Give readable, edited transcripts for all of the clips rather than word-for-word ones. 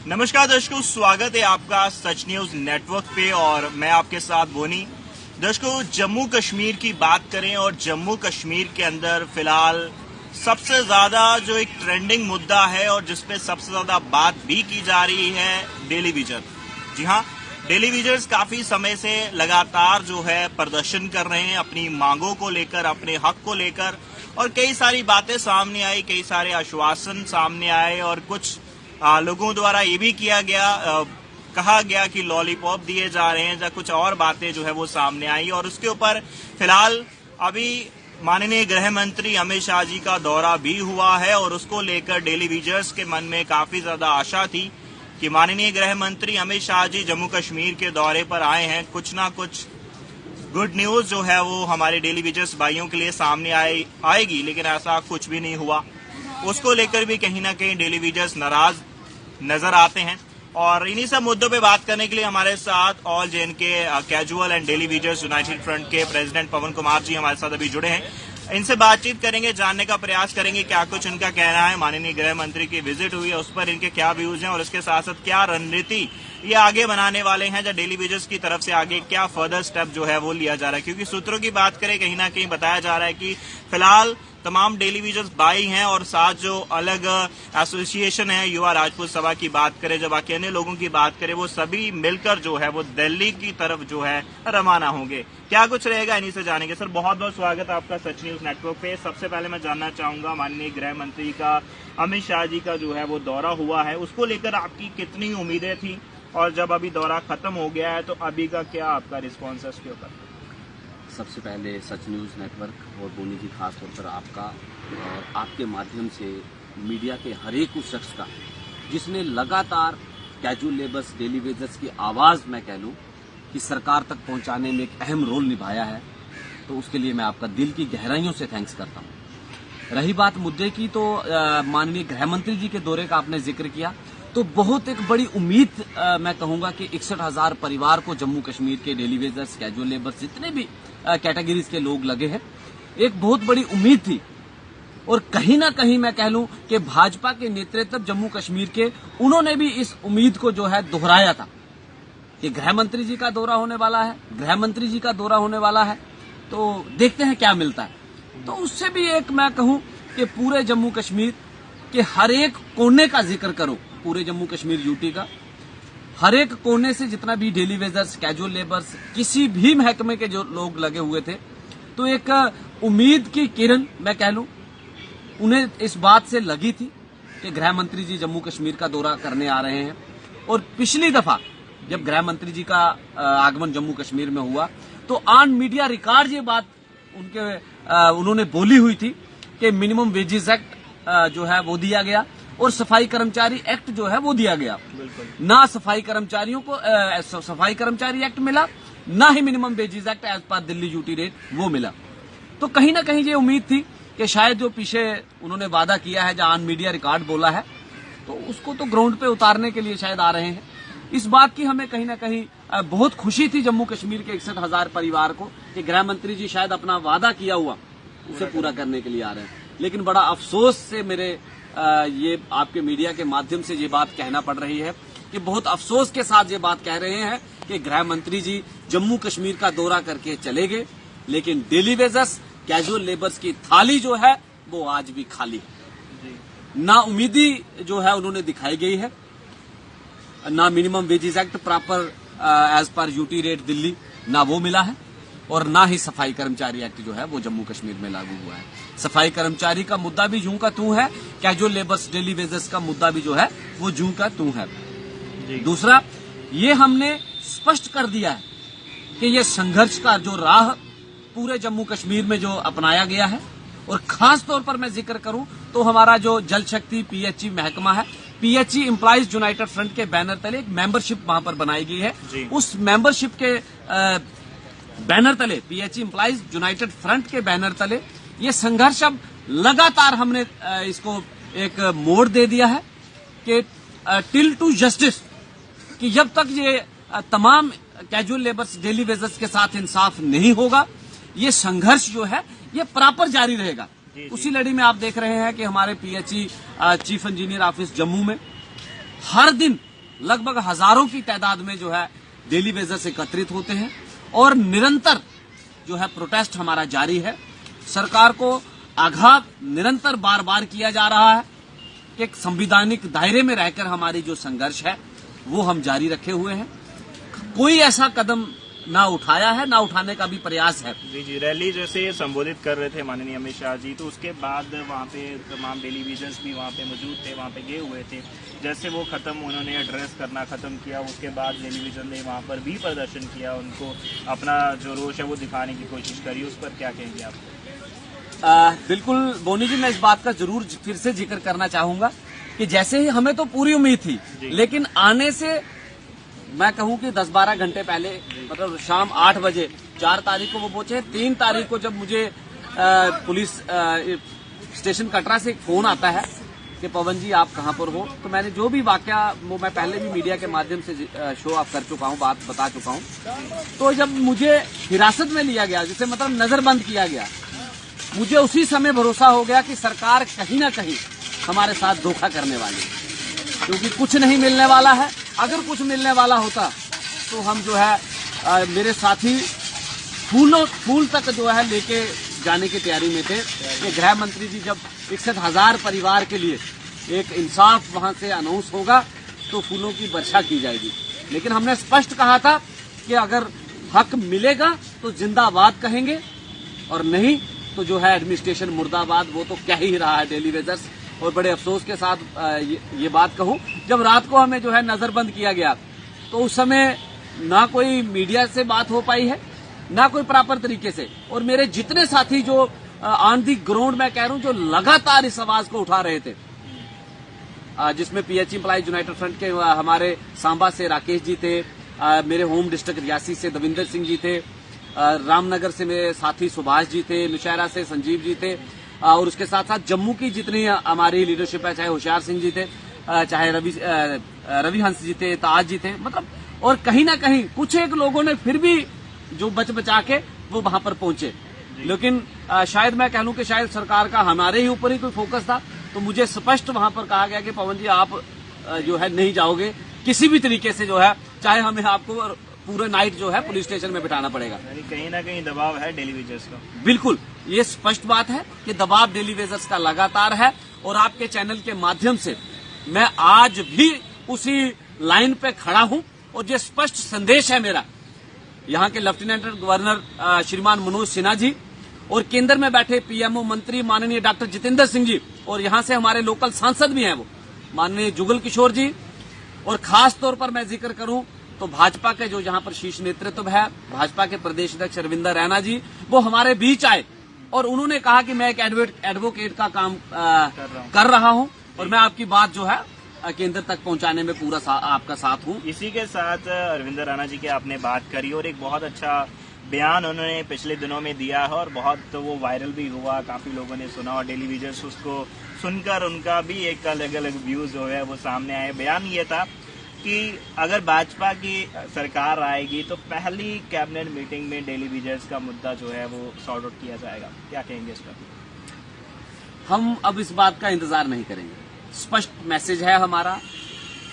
नमस्कार दर्शकों, स्वागत है आपका सच न्यूज नेटवर्क पे और मैं आपके साथ बोनी। दर्शकों, जम्मू कश्मीर की बात करें और जम्मू कश्मीर के अंदर फिलहाल सबसे ज्यादा जो एक ट्रेंडिंग मुद्दा है और जिसपे सबसे ज्यादा बात भी की जा रही है, डेली विजन। जी हाँ, डेली विजर्स काफी समय से लगातार जो है प्रदर्शन कर रहे हैं अपनी मांगों को लेकर, अपने हक को लेकर, और कई सारी बातें सामने आई, कई सारे आश्वासन सामने आए और कुछ लोगों द्वारा ये भी किया गया, कहा गया कि लॉलीपॉप दिए जा रहे हैं या कुछ और बातें जो है वो सामने आई। और उसके ऊपर फिलहाल अभी माननीय गृह मंत्री अमित शाह जी का दौरा भी हुआ है और उसको लेकर डेली विजर्स के मन में काफी ज्यादा आशा थी कि माननीय गृह मंत्री अमित शाह जी जम्मू कश्मीर के दौरे पर आए हैं, कुछ ना कुछ गुड न्यूज जो है वो हमारे डेली विजर्स भाइयों के लिए सामने आएगी, लेकिन ऐसा कुछ भी नहीं हुआ। उसको लेकर भी कहीं ना कहीं डेली विजर्स नाराज नजर आते हैं। और इन्हीं सब मुद्दों पे बात करने के लिए हमारे साथ all JNK casual and daily wagers united front के प्रेसिडेंट पवन कुमार जी हमारे साथ अभी जुड़े हैं। इनसे बातचीत करेंगे, जानने का प्रयास करेंगे क्या कुछ उनका कहना है। माननीय गृह मंत्री की विजिट हुई है, उस पर इनके क्या व्यूज हैं और इसके साथ साथ क्या रणनीति ये आगे बनाने वाले हैं, या डेली विजर्स की तरफ से आगे क्या फर्दर स्टेप जो है वो लिया जा रहा है। क्योंकि सूत्रों की बात करें, कहीं ना कहीं बताया जा रहा है कि फिलहाल तमाम डेली विजर्स भाई हैं और साथ जो अलग एसोसिएशन है, युवा राजपूत सभा की बात करें, जब बाकी अन्य लोगों की बात करें, वो सभी मिलकर जो है वो दिल्ली की तरफ जो है रवाना होंगे। क्या कुछ रहेगा इन्हीं से जानेंगे। सर, बहुत बहुत स्वागत है आपका सच न्यूज नेटवर्क पे। सबसे पहले मैं जानना चाहूंगा, माननीय गृह मंत्री का अमित शाह जी का जो है वो दौरा हुआ है, उसको लेकर आपकी कितनी उम्मीदें थी, और जब अभी दौरा खत्म हो गया है तो अभी का क्या आपका रिस्पॉन्स है उसके ऊपर? सबसे पहले सच न्यूज़ नेटवर्क और बोनी जी, खास तौर पर आपका और आपके माध्यम से मीडिया के हर एक उस शख्स का जिसने लगातार कैजुअल लेबर्स, डेली वेजर्स की आवाज़ मैं कह लूँ कि सरकार तक पहुंचाने में एक अहम रोल निभाया है, तो उसके लिए मैं आपका दिल की गहराइयों से थैंक्स करता हूँ। रही बात मुद्दे की, तो माननीय गृह मंत्री जी के दौरे का आपने जिक्र किया, तो बहुत एक बड़ी उम्मीद मैं कहूंगा कि 61,000 परिवार को जम्मू कश्मीर के डेली वेजर्स, कैजुअल लेबर्स, जितने भी कैटेगरीज के लोग लगे हैं, एक बहुत बड़ी उम्मीद थी। और कहीं ना कहीं मैं कह लूं कि भाजपा के नेतृत्व जम्मू कश्मीर के, उन्होंने भी इस उम्मीद को जो है दोहराया था कि गृह मंत्री जी का दौरा होने वाला है, गृह मंत्री जी का दौरा होने वाला है, तो देखते हैं क्या मिलता है। तो उससे भी एक मैं कहूं कि पूरे जम्मू कश्मीर के हर एक कोने का जिक्र करो, पूरे जम्मू कश्मीर यूटी का हर एक कोने से जितना भी डेली वेजर्स, कैजुअल लेबर्स, किसी भी महकमे के जो लोग लगे हुए थे, तो एक उम्मीद की किरण मैं कह लूं उन्हें इस बात से लगी थी कि गृह मंत्री जी जम्मू कश्मीर का दौरा करने आ रहे हैं। और पिछली दफा जब गृह मंत्री जी का आगमन जम्मू कश्मीर में हुआ, तो ऑन मीडिया रिकॉर्ड ये बात उन्होंने बोली हुई थी कि मिनिमम वेजेस एक्ट जो है वो दिया गया और सफाई कर्मचारी एक्ट जो है वो दिया गया। ना सफाई कर्मचारियों को सफाई कर्मचारी एक्ट मिला, ना ही मिनिमम वेजेस एक्ट एज पर दिल्ली यूटी रेट वो मिला। तो कहीं ना कहीं ये उम्मीद थी कि शायद जो पीछे उन्होंने वादा किया है, जहां ऑन मीडिया रिकॉर्ड बोला है, तो उसको तो ग्राउंड पे उतारने के लिए शायद आ रहे हैं। इस बात की हमें कहीं ना कहीं बहुत खुशी थी जम्मू कश्मीर के 61,000 परिवार को कि गृह मंत्री जी शायद अपना वादा किया हुआ उसे पूरा करने के लिए आ रहे हैं। लेकिन बड़ा अफसोस से मेरे ये आपके मीडिया के माध्यम से ये बात कहना पड़ रही है कि बहुत अफसोस के साथ ये बात कह रहे हैं कि गृह मंत्री जी जम्मू कश्मीर का दौरा करके चले गए, लेकिन डेली वेजर्स, कैजुअल लेबर्स की थाली जो है वो आज भी खाली है। ना उम्मीदी जो है उन्होंने दिखाई गई है, ना minimum wages act proper age पर यूटी रेट दिल्ली ना वो मिला है, और ना ही सफाई कर्मचारी एक्ट जो है वो जम्मू कश्मीर में लागू हुआ है। सफाई कर्मचारी का मुद्दा भी जूं का तूं है, कैजुअल लेबर्स, डेली वेजर्स का मुद्दा भी जो है वो जूं का तूं है। दूसरा, ये हमने स्पष्ट कर दिया है कि ये संघर्ष का जो राह पूरे जम्मू कश्मीर में जो अपनाया गया है, और खास तौर पर मैं जिक्र करूं तो हमारा जो जल शक्ति पीएचई महकमा है, पीएचई एम्प्लॉइज यूनाइटेड फ्रंट के बैनर तले एक मेंबरशिप वहां पर बनाई गई है। उस मेंबरशिप के बैनर तले, पीएचई एम्प्लॉइज यूनाइटेड फ्रंट के बैनर तले ये संघर्ष अब लगातार हमने इसको एक मोड़ दे दिया है कि टिल टू जस्टिस, कि जब तक ये तमाम कैजुअल लेबर्स, डेली वेजर्स के साथ इंसाफ नहीं होगा, ये संघर्ष जो है ये प्रॉपर जारी रहेगा। उसी लड़ी में आप देख रहे हैं कि हमारे PHE chief engineer office Jammu में हर दिन लगभग हजारों की तादाद में जो है डेली बेसिस एकत्रित होते हैं और निरंतर जो है प्रोटेस्ट हमारा जारी है। सरकार को आघात निरंतर बार बार किया जा रहा है कि एक संवैधानिक दायरे में रहकर हमारी जो संघर्ष है वो हम जारी रखे हुए हैं। कोई ऐसा कदम ना उठाया है, ना उठाने का भी प्रयास है। जी, रैली जैसे संबोधित कर रहे थे माननीय अमित शाह जी, तो उसके बाद वहाँ पे तमाम टेलीविजन्स भी वहाँ पे मौजूद थे, वहाँ पे गए हुए थे। जैसे वो खत्म, उन्होंने एड्रेस करना खत्म किया, उसके बाद टेलीविजन ने वहाँ पर भी प्रदर्शन किया, उनको अपना जो रोष है वो दिखाने की कोशिश करी। उस पर क्या कहेंगे आप? बिल्कुल बोनी जी, मैं इस बात का जरूर फिर से जिक्र करना चाहूंगा कि जैसे ही हमें तो पूरी उम्मीद थी, लेकिन आने से मैं कहूं कि 10-12 घंटे पहले, मतलब शाम 8 बजे 4 तारीख को वो पहुंचे। 3 तारीख को जब मुझे पुलिस स्टेशन कटरा से एक फोन आता है कि पवन जी आप कहां पर हो, तो मैंने जो भी वाकया वो मैं पहले भी मीडिया के माध्यम से शो ऑफ कर चुका हूं, बात बता चुका हूं। तो जब मुझे हिरासत में लिया गया, जिसे मतलब नजरबंद किया गया, मुझे उसी समय भरोसा हो गया कि सरकार कहीं ना कहीं हमारे साथ धोखा करने वाली है, क्योंकि कुछ नहीं मिलने वाला है। अगर कुछ मिलने वाला होता तो हम जो है मेरे साथी फूल तक जो है लेके जाने की तैयारी में थे कि गृह मंत्री जी जब 61,000 परिवार के लिए एक इंसाफ वहां से अनाउंस होगा तो फूलों की वर्षा की जाएगी। लेकिन हमने स्पष्ट कहा था कि अगर हक मिलेगा तो जिंदाबाद कहेंगे और नहीं तो जो है एडमिनिस्ट्रेशन मुर्दाबाद। वो तो कह ही रहा है डेली वेजर्स। और बड़े अफसोस के साथ ये बात कहूं, जब रात को हमें जो है नजरबंद किया गया तो उस समय ना कोई मीडिया से बात हो पाई है, ना कोई प्रॉपर तरीके से। और मेरे जितने साथी जो ऑन दी ग्राउंड मैं कह रहा हूं, जो लगातार इस आवाज को उठा रहे थे, जिसमें पीएच एम्प्लॉइज यूनाइटेड फ्रंट के हमारे सांबा से राकेश जी थे, मेरे होम डिस्ट्रिक्ट रियासी से दविंदर सिंह जी थे, रामनगर से मेरे साथी सुभाष जी थे, नौशहरा से संजीव जी थे, और उसके साथ साथ जम्मू की जितनी हमारी लीडरशिप है, चाहे होशियार सिंह जी थे, चाहे रवि हंस जी थे, ताज जी थे, मतलब। और कहीं ना कहीं कुछ एक लोगों ने फिर भी जो बचा के वो वहां पर पहुंचे। लेकिन शायद मैं कह लूं कि शायद सरकार का हमारे ही ऊपर ही कोई फोकस था। तो मुझे स्पष्ट वहां पर कहा गया कि पवन जी आप जो है नहीं जाओगे किसी भी तरीके से, जो है चाहे हमें आपको पूरे नाइट जो है पुलिस स्टेशन में बिठाना पड़ेगा। कहीं ना कहीं दबाव है डेली वेजर्स का। बिल्कुल, ये स्पष्ट बात है कि दबाव डेली वेजर्स का लगातार है। और आपके चैनल के माध्यम से मैं आज भी उसी लाइन पे खड़ा हूं और ये स्पष्ट संदेश है मेरा यहाँ के लेफ्टिनेंट गवर्नर श्रीमान मनोज सिन्हा जी और केंद्र में बैठे पीएमओ मंत्री माननीय डॉक्टर जितेंद्र सिंह जी, और यहाँ से हमारे लोकल सांसद भी हैं वो माननीय जुगल किशोर जी, और खास तौर पर मैं जिक्र करूं तो भाजपा के जो यहाँ पर शीर्ष नेतृत्व है, भाजपा के प्रदेश अध्यक्ष रविंदर रैना जी, वो हमारे बीच आए और उन्होंने कहा कि मैं एक एडवोकेट का काम कर रहा हूं और मैं आपकी बात जो है केंद्र तक पहुंचाने में पूरा आपका साथ हूं। इसी के साथ रविंदर राणा जी की आपने बात करी और एक बहुत अच्छा बयान उन्होंने पिछले दिनों में दिया है और बहुत तो वो वायरल भी हुआ, काफी लोगों ने सुना और डेली विजर्स उसको सुनकर उनका भी एक अलग अलग व्यूज जो है वो सामने आए। बयान ये था कि अगर भाजपा की सरकार आएगी तो पहली कैबिनेट मीटिंग में डेली विजर्स का मुद्दा जो है वो सॉर्ट आउट किया जाएगा। क्या कहेंगे इस पर? हम अब इस बात का इंतजार नहीं करेंगे। स्पष्ट मैसेज है हमारा,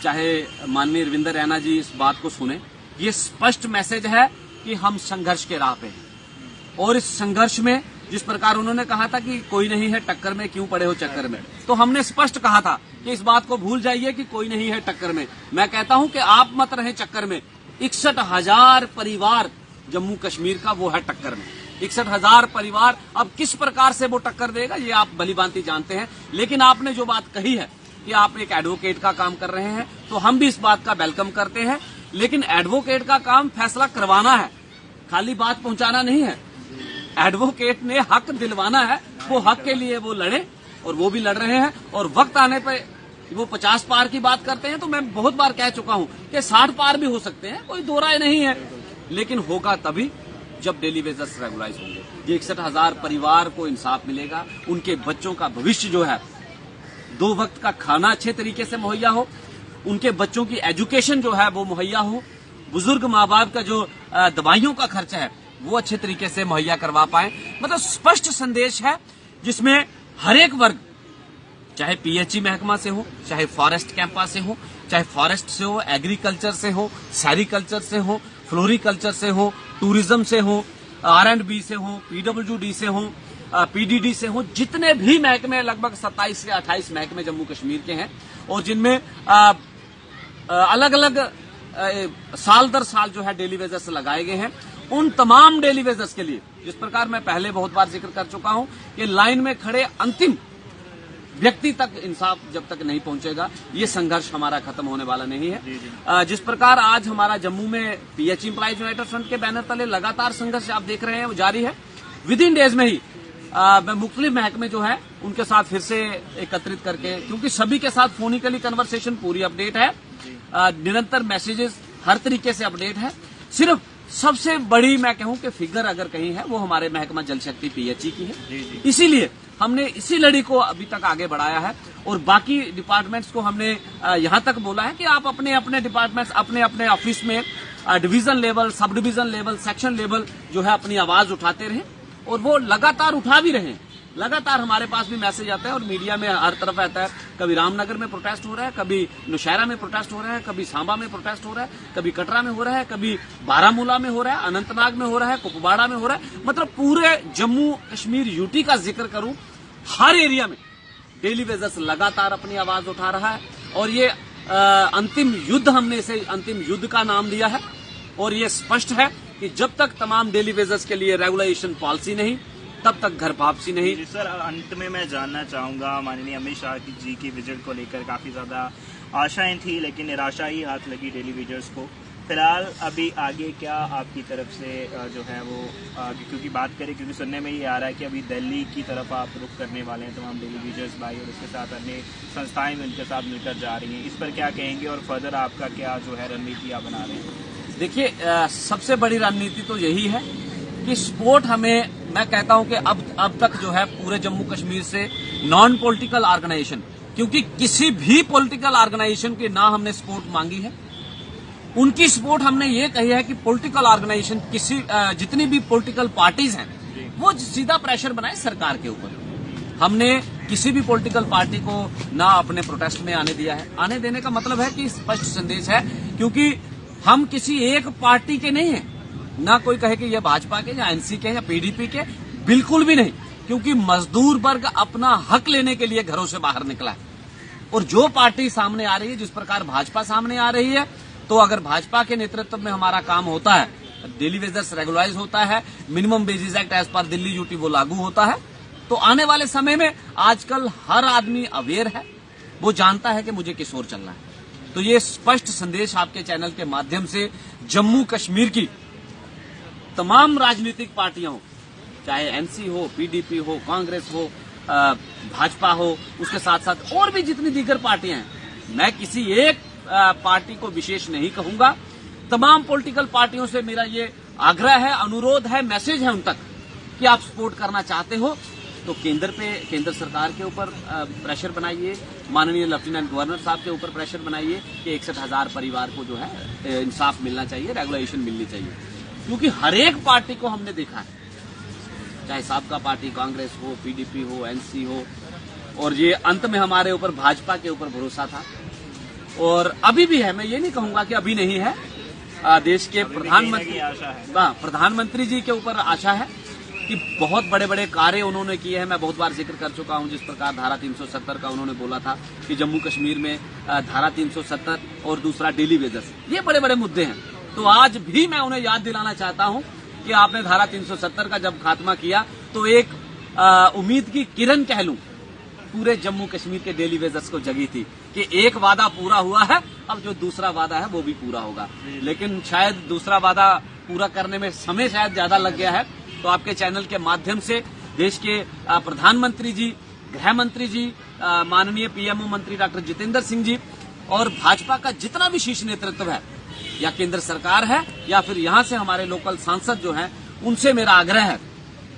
चाहे माननीय रविंदर रैना जी इस बात को सुने। ये स्पष्ट मैसेज है कि हम संघर्ष के राह पे हैं और इस संघर्ष में जिस प्रकार उन्होंने कहा था कि कोई नहीं है टक्कर में, क्यों पड़े हो चक्कर में, तो हमने स्पष्ट कहा था कि इस बात को भूल जाइए कि कोई नहीं है टक्कर में। मैं कहता हूं कि आप मत रहे चक्कर में। 61,000 परिवार जम्मू कश्मीर का वो है टक्कर में। 61,000 परिवार अब किस प्रकार से वो टक्कर देगा ये आप भलीभांति जानते हैं। लेकिन आपने जो बात कही है कि आप एक एडवोकेट का काम कर रहे हैं, तो हम भी इस बात का वेलकम करते हैं। लेकिन एडवोकेट का काम फैसला करवाना है, खाली बात पहुंचाना नहीं है। एडवोकेट ने हक दिलवाना है, वो हक के लिए वो लड़े और वो भी लड़ रहे हैं। और वक्त आने पर वो 50 पार की बात करते हैं तो मैं बहुत बार कह चुका हूं कि 60 पार भी हो सकते हैं, कोई दो राय नहीं है। लेकिन होगा तभी जब डेली वेजर्स रेगुलाइज होंगे। ये 61,000 परिवार को इंसाफ मिलेगा, उनके बच्चों का भविष्य जो है, 2 वक्त का खाना अच्छे तरीके से मुहैया हो, उनके बच्चों की एजुकेशन जो है वो मुहैया हो, बुजुर्ग माँ बाप का जो दवाइयों का खर्चा है वो अच्छे तरीके से मुहैया करवा पाए। मतलब स्पष्ट संदेश है जिसमें हर एक वर्ग चाहे पीएचई महकमा से हो, चाहे फॉरेस्ट कैंपा से हो, चाहे फॉरेस्ट से हो, एग्रीकल्चर से हो, सेरिकल्चर से हो, फ्लोरिकल्चर से हो, टूरिज्म से हो, R&B से हो, PWD से हो, PDD से हो, जितने भी महकमे लगभग 27 से 28 महकमे जम्मू कश्मीर के हैं और जिनमें अलग अलग साल दर साल जो है डेली वेजेस लगाए गए हैं। उन तमाम डेली वेजेस के लिए जिस प्रकार मैं पहले बहुत बार जिक्र कर चुका हूं कि लाइन में खड़े अंतिम व्यक्ति तक इंसाफ जब तक नहीं पहुंचेगा ये संघर्ष हमारा खत्म होने वाला नहीं है। जिस प्रकार आज हमारा जम्मू में पीएचई एम्प्लॉइज यूनाइटेड फ्रंट के बैनर तले लगातार संघर्ष आप देख रहे हैं वो जारी है। विद इन डेज में ही मैं मुख्तलिफ महकमे जो है उनके साथ फिर से एकत्रित करके, क्योंकि सभी के साथ फोनिकली कन्वर्सेशन पूरी अपडेट है, निरंतर मैसेजेस हर तरीके से अपडेट है। सिर्फ सबसे बड़ी मैं कहूं कि फिगर अगर कहीं है वो हमारे महकमा जल शक्ति पीएचई की है। इसीलिए हमने इसी लड़ी को अभी तक आगे बढ़ाया है और बाकी डिपार्टमेंट्स को हमने यहां तक बोला है कि आप अपने अपने डिपार्टमेंट्स अपने अपने ऑफिस में division level, sub division level, section level जो है अपनी आवाज उठाते रहे और वो लगातार उठा भी रहे हैं। लगातार हमारे पास भी मैसेज आता है और मीडिया में हर तरफ आता है। कभी रामनगर में प्रोटेस्ट हो रहा है, कभी नौशहरा में प्रोटेस्ट हो रहा है, कभी सांबा में प्रोटेस्ट हो रहा है, कभी कटरा में हो रहा है, कभी बारामूला में हो रहा है, अनंतनाग में हो रहा है, कुपवाड़ा में हो रहा है। मतलब पूरे जम्मू कश्मीर यूटी का जिक्र करूं, हर एरिया में डेली वेजेस लगातार अपनी आवाज उठा रहा है और ये अंतिम युद्ध, हमने इसे अंतिम युद्ध का नाम दिया है और ये स्पष्ट है कि जब तक तमाम डेली वेजेस के लिए रेगुलेशन पॉलिसी नहीं तब तक घर वापसी नहीं। सर, अंत में मैं जानना चाहूंगा, माननीय अमित शाह जी की विजिट को लेकर काफी ज्यादा आशाएं थी लेकिन निराशा ही हाथ लगी डेली वेजर्स को। फिलहाल अभी आगे क्या आपकी तरफ से जो है वो क्योंकि बात करें, क्योंकि सुनने में ये आ रहा है कि अभी दिल्ली की तरफ आप रुख करने वाले हैं तमाम डेली वेजर्स भाई और उसके साथ अन्य संस्थाएं उनके साथ मिलकर जा रही हैं, इस पर क्या कहेंगे और फर्दर आपका क्या जो है रणनीति आप बना रहे हैं? देखिए, सबसे बड़ी रणनीति तो यही है कि स्पोर्ट हमें, मैं कहता हूं कि अब तक जो है पूरे जम्मू कश्मीर से नॉन पॉलिटिकल ऑर्गेनाइजेशन, क्योंकि किसी भी पॉलिटिकल ऑर्गेनाइजेशन की ना हमने सपोर्ट मांगी है, उनकी सपोर्ट हमने ये कही है कि पॉलिटिकल ऑर्गेनाइजेशन किसी जितनी भी पॉलिटिकल पार्टीज हैं वो सीधा प्रेशर बनाए सरकार के ऊपर। हमने किसी भी पॉलिटिकल पार्टी को ना अपने प्रोटेस्ट में आने दिया है। आने देने का मतलब है कि स्पष्ट संदेश है, क्योंकि हम किसी एक पार्टी के नहीं हैं, ना कोई कहे कि ये भाजपा के या एनसी के या पीडीपी के, बिल्कुल भी नहीं, क्योंकि मजदूर वर्ग अपना हक लेने के लिए घरों से बाहर निकला है। और जो पार्टी सामने आ रही है, जिस प्रकार भाजपा सामने आ रही है, तो अगर भाजपा के नेतृत्व में हमारा काम होता है, डेली वेजेस रेगुलाइज होता है, मिनिमम वेजेस एक्ट एज पर दिल्ली यूटी वो लागू होता है, तो आने वाले समय में आजकल हर आदमी अवेयर है, वो जानता है कि मुझे किस ओर चलना है। तो ये स्पष्ट संदेश आपके चैनल के माध्यम से जम्मू कश्मीर की तमाम राजनीतिक पार्टियां हो, चाहे एनसी हो, पीडीपी हो, कांग्रेस हो, भाजपा हो, उसके साथ साथ और भी जितनी दीगर पार्टियां हैं, मैं किसी एक पार्टी को विशेष नहीं कहूंगा। तमाम पॉलिटिकल पार्टियों से मेरा ये आग्रह है, अनुरोध है, मैसेज है उन तक कि आप सपोर्ट करना चाहते हो तो केंद्र सरकार के ऊपर प्रेशर बनाइए, माननीय लेफ्टिनेंट गवर्नर साहब के ऊपर प्रेशर बनाइए कि 61,000 परिवार को जो है इंसाफ मिलना चाहिए, रेगुलेशन मिलनी चाहिए। क्योंकि हर एक पार्टी को हमने देखा है, चाहे साबका पार्टी कांग्रेस हो, पीडीपी हो, एनसी हो, और ये अंत में हमारे ऊपर भाजपा के ऊपर भरोसा था और अभी भी है। मैं ये नहीं कहूंगा कि अभी नहीं है। देश के प्रधानमंत्री जी के ऊपर आशा है कि बहुत बड़े बड़े कार्य उन्होंने किए हैं। मैं बहुत बार जिक्र कर चुका हूं, जिस प्रकार धारा 370 का उन्होंने बोला था कि जम्मू कश्मीर में धारा 370 और दूसरा डेली वेजेस, ये बड़े बड़े मुद्दे हैं। तो आज भी मैं उन्हें याद दिलाना चाहता हूं कि आपने धारा 370 का जब खात्मा किया तो एक उम्मीद की किरण कह लूं पूरे जम्मू कश्मीर के डेली वेजेस को जगी थी कि एक वादा पूरा हुआ है, अब जो दूसरा वादा है वो भी पूरा होगा। लेकिन शायद दूसरा वादा पूरा करने में समय शायद ज्यादा लग गया है। तो आपके चैनल के माध्यम से देश के प्रधानमंत्री जी, गृह मंत्री जी, माननीय पीएमओ मंत्री डॉक्टर जितेंद्र सिंह जी और भाजपा का जितना भी शीर्ष नेतृत्व है, या केंद्र सरकार है या फिर यहाँ से हमारे लोकल सांसद जो हैं, उनसे मेरा आग्रह है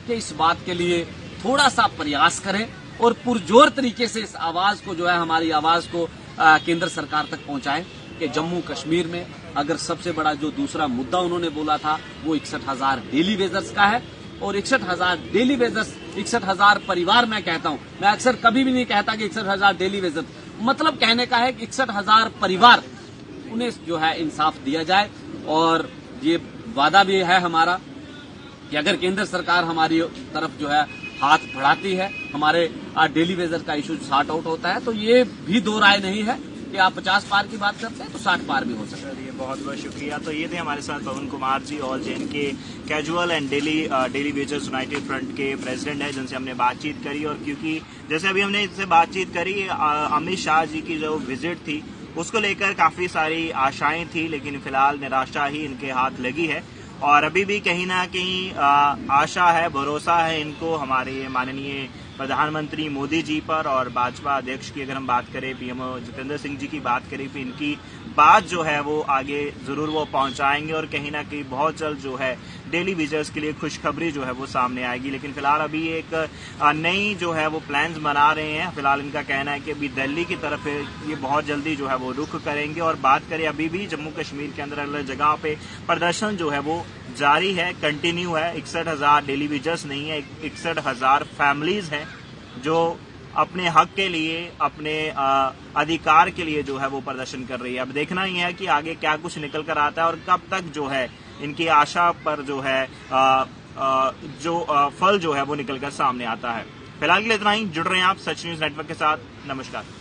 कि इस बात के लिए थोड़ा सा प्रयास करें और पुरजोर तरीके से इस आवाज को जो है, हमारी आवाज को केंद्र सरकार तक पहुंचाएं कि जम्मू कश्मीर में अगर सबसे बड़ा जो दूसरा मुद्दा उन्होंने बोला था वो 61,000 डेली वेजर्स का है, और 61,000 डेली वेजर्स, 61,000 परिवार मैं कहता हूं, मैं अक्सर कभी भी नहीं कहता कि 61,000 डेली वेजर्स, मतलब कहने का है कि 61,000 परिवार, उन्हें जो है इंसाफ दिया जाए। और ये वादा भी है हमारा कि अगर केंद्र सरकार हमारी तरफ जो है हाथ बढ़ाती है, हमारे डेली वेजर का इशू सॉर्ट आउट होता है, तो ये भी दो राय नहीं है कि आप 50 पार की बात करते हैं तो 60 पार भी हो सकता है। चलिए, बहुत बहुत शुक्रिया। तो ये थे हमारे साथ पवन कुमार जी, ऑल जे एंड के casual and daily wagers United front के प्रेसिडेंट है, जिनसे हमने बातचीत करी। और क्योंकि जैसे अभी हमने इससे बातचीत करी, अमित शाह जी की जो विजिट थी उसको लेकर काफी सारी आशाएं थी, लेकिन फिलहाल निराशा ही इनके हाथ लगी है। और अभी भी कहीं ना कहीं आशा है, भरोसा है इनको हमारे माननीय प्रधानमंत्री मोदी जी पर। और भाजपा अध्यक्ष की अगर हम बात करें, पीएम जितेंद्र सिंह जी की बात करें, तो इनकी बात जो है वो आगे जरूर वो पहुंचाएंगे और कहीं ना कहीं बहुत जल्द जो है डेली विजर्स के लिए खुशखबरी जो है वो सामने आएगी। लेकिन फिलहाल अभी एक नई जो है वो प्लान्स बना रहे हैं। फिलहाल इनका कहना है कि अभी दिल्ली की तरफ ये बहुत जल्दी जो है वो रुख करेंगे। और बात करें अभी भी जम्मू कश्मीर के अंदर अलग जगह पे प्रदर्शन जो है वो जारी है, कंटिन्यू है। 61,000 डेली विजर्स नहीं है, 61,000 फैमिलीज हैं जो अपने हक के लिए, अपने अधिकार के लिए जो है वो प्रदर्शन कर रही है। अब देखना ही है कि आगे क्या कुछ निकल कर आता है और कब तक जो है इनकी आशा पर जो है फल जो है वो निकल कर सामने आता है। फिलहाल के लिए इतना ही। जुड़ रहे हैं आप सच न्यूज नेटवर्क के साथ। नमस्कार।